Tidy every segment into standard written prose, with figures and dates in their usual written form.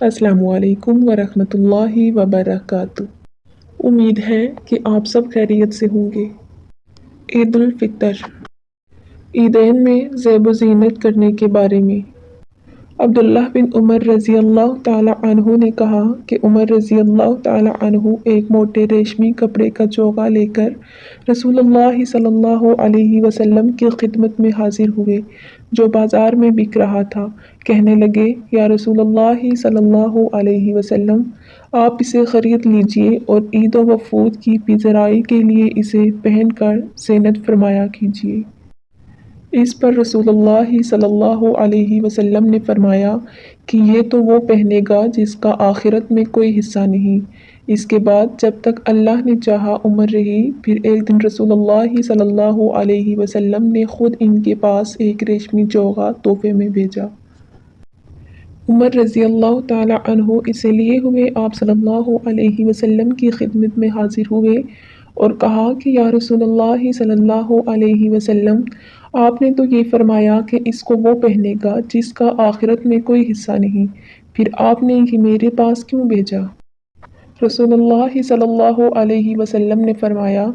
السلام علیکم ورحمۃ اللہ وبرکاتہ۔ امید ہے کہ آپ سب خیریت سے ہوں گے۔ عید الفطر، عیدین میں زیب و زینت کرنے کے بارے میں۔ عبداللہ بن عمر رضی اللہ تعالی عنہ نے کہا کہ عمر رضی اللہ تعالی عنہ ایک موٹے ریشمی کپڑے کا چوغا لے کر رسول اللہ صلی اللہ علیہ وسلم کی خدمت میں حاضر ہوئے جو بازار میں بک رہا تھا۔ کہنے لگے، یا رسول اللہ صلی اللہ علیہ وسلم، آپ اسے خرید لیجئے اور عید و وفود کی پذیرائی کے لیے اسے پہن کر زینت فرمایا کیجئے۔ اس پر رسول اللہ صلی اللہ علیہ وسلم نے فرمایا کہ یہ تو وہ پہنے گا جس کا آخرت میں کوئی حصہ نہیں۔ اس کے بعد جب تک اللہ نے چاہا عمر رہی، پھر ایک دن رسول اللہ صلی اللہ علیہ وسلم نے خود ان کے پاس ایک ریشمی چوغا تحفے میں بھیجا۔ عمر رضی اللہ تعالی عنہ اسے لیے ہوئے آپ صلی اللہ علیہ وسلم کی خدمت میں حاضر ہوئے اور کہا کہ یا رسول اللہ صلی اللہ علیہ وسلم، آپ نے تو یہ فرمایا کہ اس کو وہ پہنے گا جس کا آخرت میں کوئی حصہ نہیں، پھر آپ نے یہ میرے پاس کیوں بھیجا؟ رسول اللہ صلی اللہ علیہ وسلم نے فرمایا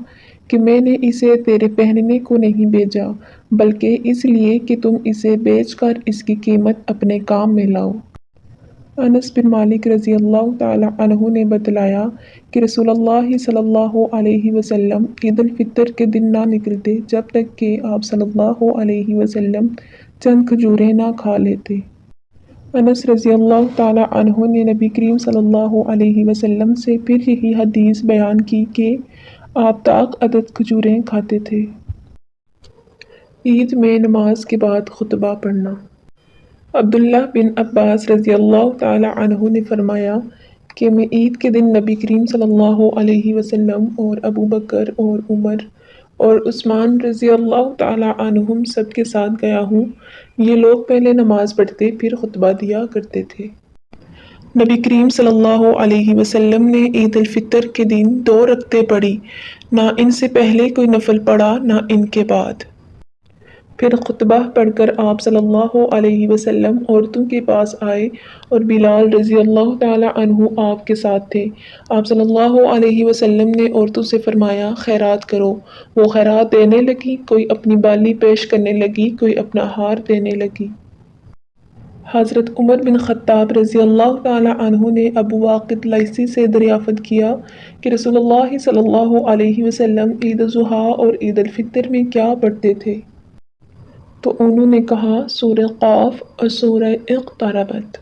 کہ میں نے اسے تیرے پہننے کو نہیں بھیجا، بلکہ اس لیے کہ تم اسے بیچ کر اس کی قیمت اپنے کام میں لاؤ۔ انس بن مالک رضی اللہ تعالی عنہ نے بتلایا کہ رسول اللہ صلی اللہ علیہ وسلم عید الفطر کے دن نہ نکلتے جب تک کہ آپ صلی اللہ علیہ وسلم چند کھجوریں نہ کھا لیتے۔ انس رضی اللہ تعالی عنہ نے نبی کریم صلی اللہ علیہ وسلم سے پھر یہی حدیث بیان کی کہ آپ طاق عدد کھجوریں کھاتے تھے۔ عید میں نماز کے بعد خطبہ پڑھنا۔ عبداللہ بن عباس رضی اللہ تعالی عنہ نے فرمایا کہ میں عید کے دن نبی کریم صلی اللہ علیہ وسلم اور ابو بکر اور عمر اور عثمان رضی اللہ تعالی عنہم سب کے ساتھ گیا ہوں۔ یہ لوگ پہلے نماز پڑھتے پھر خطبہ دیا کرتے تھے۔ نبی کریم صلی اللہ علیہ وسلم نے عید الفطر کے دن 2 رکعتیں پڑھی، نہ ان سے پہلے کوئی نفل پڑھا نہ ان کے بعد۔ پھر خطبہ پڑھ کر آپ صلی اللہ علیہ وسلم عورتوں کے پاس آئے اور بلال رضی اللہ تعالی عنہ آپ کے ساتھ تھے۔ آپ صلی اللہ علیہ وسلم نے عورتوں سے فرمایا، خیرات کرو۔ وہ خیرات دینے لگی، کوئی اپنی بالی پیش کرنے لگی، کوئی اپنا ہار دینے لگی۔ حضرت عمر بن خطاب رضی اللہ تعالی عنہ نے ابو واقد لیثی سے دریافت کیا کہ رسول اللہ صلی اللہ علیہ وسلم عید الاضحیٰ اور عید الفطر میں کیا پڑھتے تھے؟ تو انہوں نے کہا، سورہ قاف اور سورہ اقتربت۔